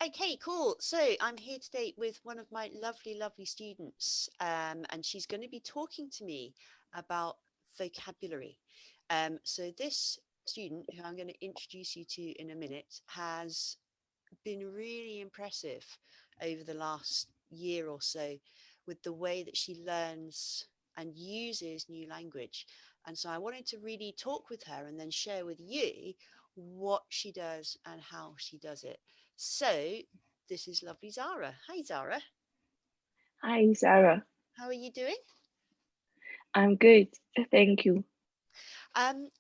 Okay, cool. So I'm here today with one of my lovely students, and she's going to be talking to me about vocabulary. So this student, who I'm going to introduce you to in a minute, has been really impressive over the last year or so with the way that she learns and uses new language. And so I wanted to really talk with her and then share with you what she does and how she does it. So this is lovely Zara. Hi, Zara. Hi, Zara. How are you doing? I'm good. Thank you.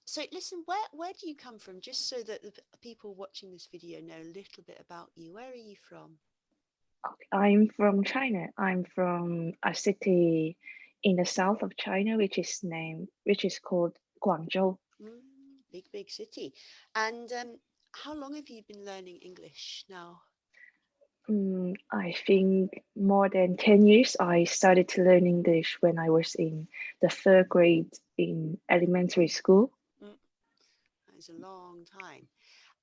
So listen, where do you come from? Just so that the people watching this video know a little bit about you. Where are you from? I'm from China. I'm from a city in the south of China, which is called Guangzhou. Big city. And how long have you been learning English now? I think more than 10 years. I started to learn English when I was in the third grade in elementary school. Mm, that is a long time.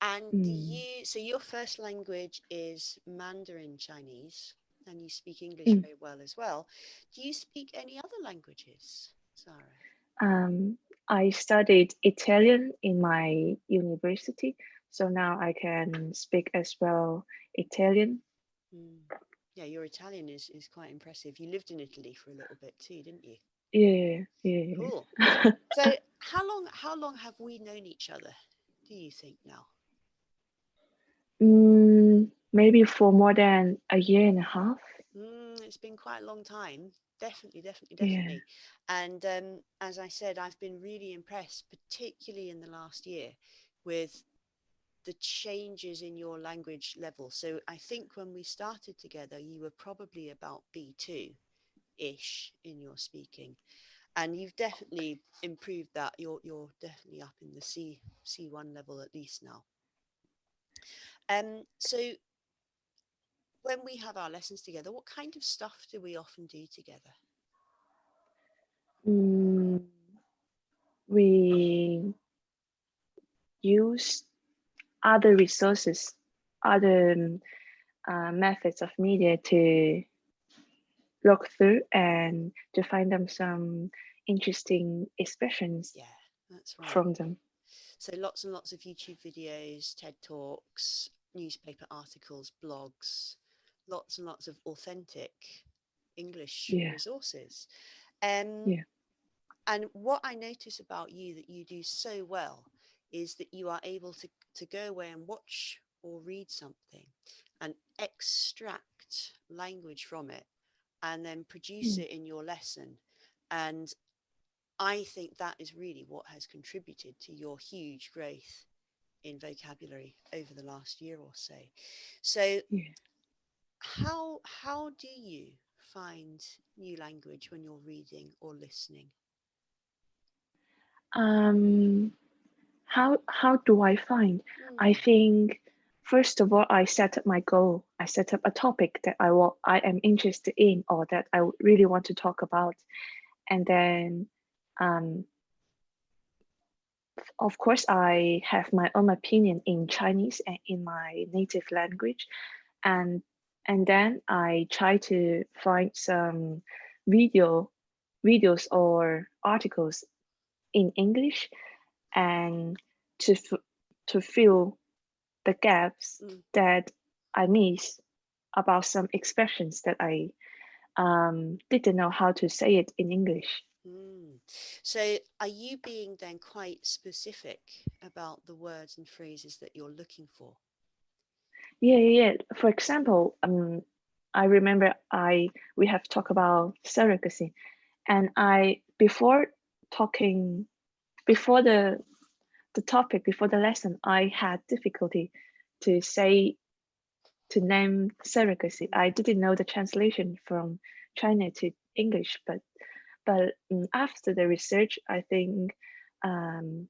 And Mm, so your first language is Mandarin Chinese, and you speak English mm. very well as well. Do you speak any other languages, Sarah? Um, I studied Italian in my university, so now I can speak as well Italian. Mm. Yeah, your Italian is quite impressive. You lived in Italy for a little bit too, didn't you? Yeah, yeah. Cool. So how long have we known each other, do you think now? Maybe for more than a year and a half. It's been quite a long time. Definitely, Yeah. definitely. And as I said, I've been really impressed, particularly in the last year, with the changes in your language level. So I think when we started together, you were probably about B2-ish in your speaking, and you've definitely improved that. You're definitely up in the C1 level at least now. So when we have our lessons together, what kind of stuff do we often do together? Mm, we use other resources, other methods of media to look through and to find them some interesting expressions Yeah, that's right. from them. So lots and lots of YouTube videos, TED Talks, newspaper articles, blogs, lots and lots of authentic English Yeah, resources. Um, yeah. and what I notice about you that you do so well is that you are able to go away and watch or read something and extract language from it and then produce Mm, it in your lesson. And I think that is really what has contributed to your huge growth in vocabulary over the last year or so. So yeah. how do you find new language when you're reading or listening? Um, how do I find? I Hmm. think first of all, I set up my goal. I set up a topic that I am interested in or that I really want to talk about, and then um, of course I have my own opinion in Chinese and in my native language, and then I try to find some video videos or articles in English and to to fill the gaps Mm, that I miss about some expressions that I didn't know how to say it in English. mm. So are you being then quite specific about the words and phrases that you're looking for? Yeah, yeah, yeah. For example, I remember I we have talked about surrogacy, and I talking before the topic before the lesson, I had difficulty to say to name surrogacy. I didn't know the translation from China to English, but after the research, I think um,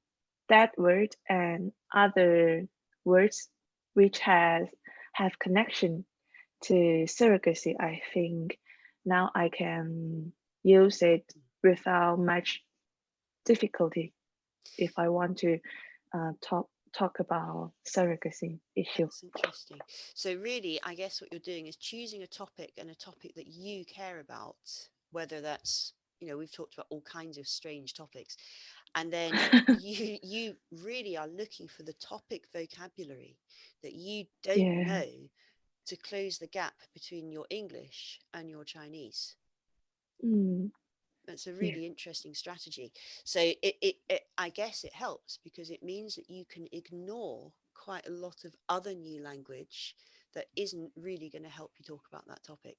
that word and other words which have connection to surrogacy, I think now I can use it without much difficulty if I want to talk about surrogacy issue. That's interesting. So really, I guess what you're doing is choosing a topic, and a topic that you care about, whether that's, we've talked about all kinds of strange topics, and then you really are looking for the topic vocabulary that you don't Yeah. know, to close the gap between your English and your Chinese. Mm, That's a yeah. really interesting strategy. So it I guess it helps because it means that you can ignore quite a lot of other new language that isn't really going to help you talk about that topic.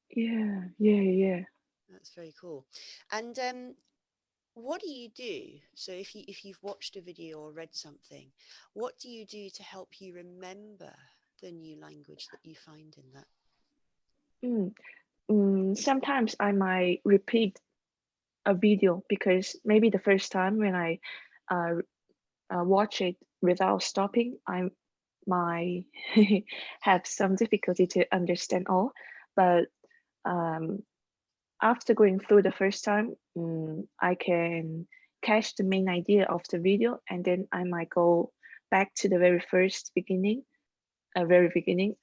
Yeah. Yeah. Yeah. That's very cool. And what do you do? So if you've watched a video or read something, what do you do to help you remember the new language that you find in that? Mm. Sometimes I might repeat a video because maybe the first time when I uh, watch it without stopping, I might have some difficulty to understand all. But um, after going through the first time, I can catch the main idea of the video, and then I might go back to the very beginning,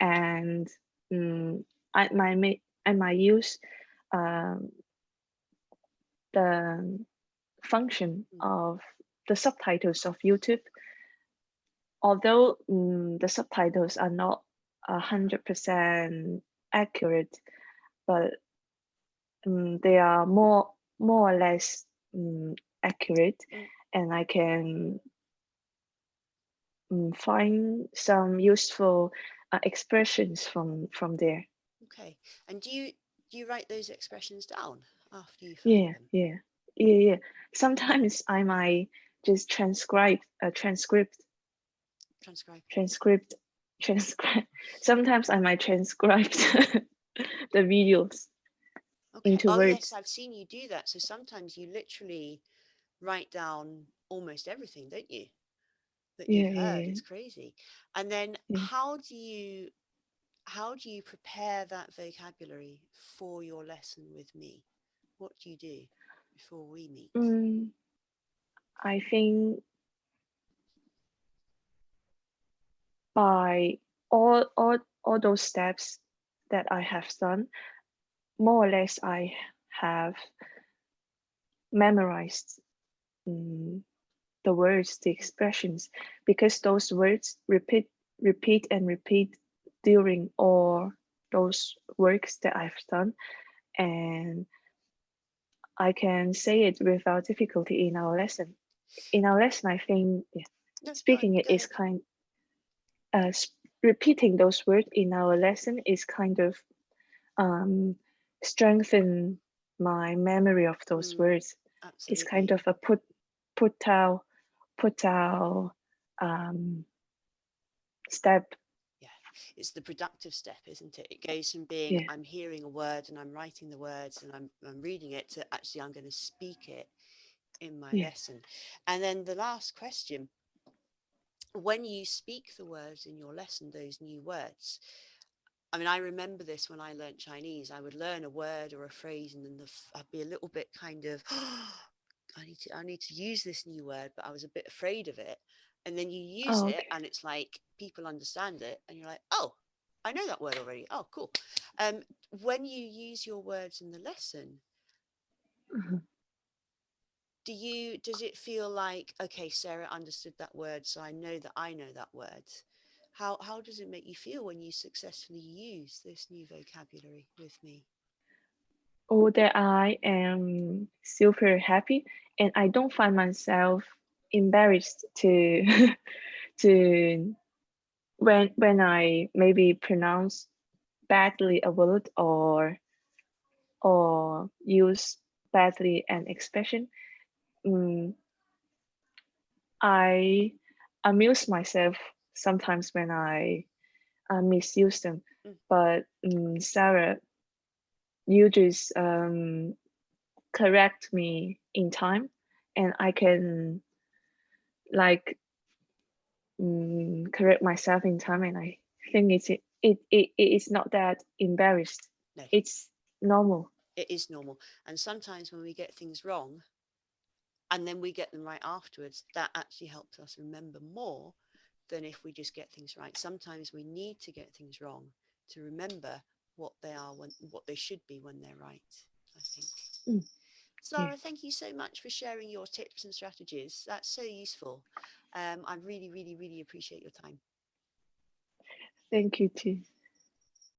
and I might use um, the function Mm, of the subtitles of YouTube. Although the subtitles are not 100% accurate, but they are more or less accurate, mm, and I can find some useful expressions from there. okay. And do you write those expressions down after you find Yeah, them? yeah, yeah, yeah. Sometimes I might just Transcribe. transcript, transcribe. Sometimes I might transcribe the videos Okay. into Oh, yes, words. I've seen you do that. So sometimes you literally write down almost everything, don't you? That you've Yeah, heard. yeah, It's crazy. And then yeah. how do you prepare that vocabulary for your lesson with me? What do you do before we meet? Mm, I think by all those steps that I have done, more or less I have memorized mm, the words, the expressions, because those words repeat and repeat during all those works that I've done, and I can say it without difficulty in our lesson. In our lesson, I think yeah, No, speaking it go is ahead. uh, repeating those words in our lesson is kind of um, strengthen my memory of those Mm, words. It's kind absolutely. of a put out put out um, step. Yeah, it's the productive step, isn't it? It goes from being Yeah, I'm hearing a word and I'm writing the words and I'm reading it, to actually I'm going to speak it in my yeah. lesson. And then the last question, when you speak the words in your lesson, those new words, I mean, I remember this when I learnt Chinese. I would learn a word or a phrase, and then I'd be a little bit kind of, I need to use this new word, but I was a bit afraid of it. And then you use Oh, it, okay. and it's like people understand it, and you're like, oh, I know that word already. Oh, cool. When you use your words in the lesson, Mhm. does it feel like, okay, Sarah understood that word, so I know that word? How does it make you feel when you successfully use this new vocabulary with me? Oh, that I am super happy, and I don't find myself embarrassed to to when I maybe pronounce badly a word or use badly an expression. Mm, I amuse myself sometimes when I misuse them. Mm, But Sarah, you just correct me in time, and I can like correct myself in time, and I think it is not that embarrassed. no, It's normal. it is normal. And sometimes when we get things wrong, and then we get them right afterwards, that actually helps us remember more than if we just get things right. Sometimes we need to get things wrong to remember what they are, when what they should be when they're right, I think. Mm, yeah. Zara, thank you so much for sharing your tips and strategies. That's so useful. I really, really, really appreciate your time. Thank you too.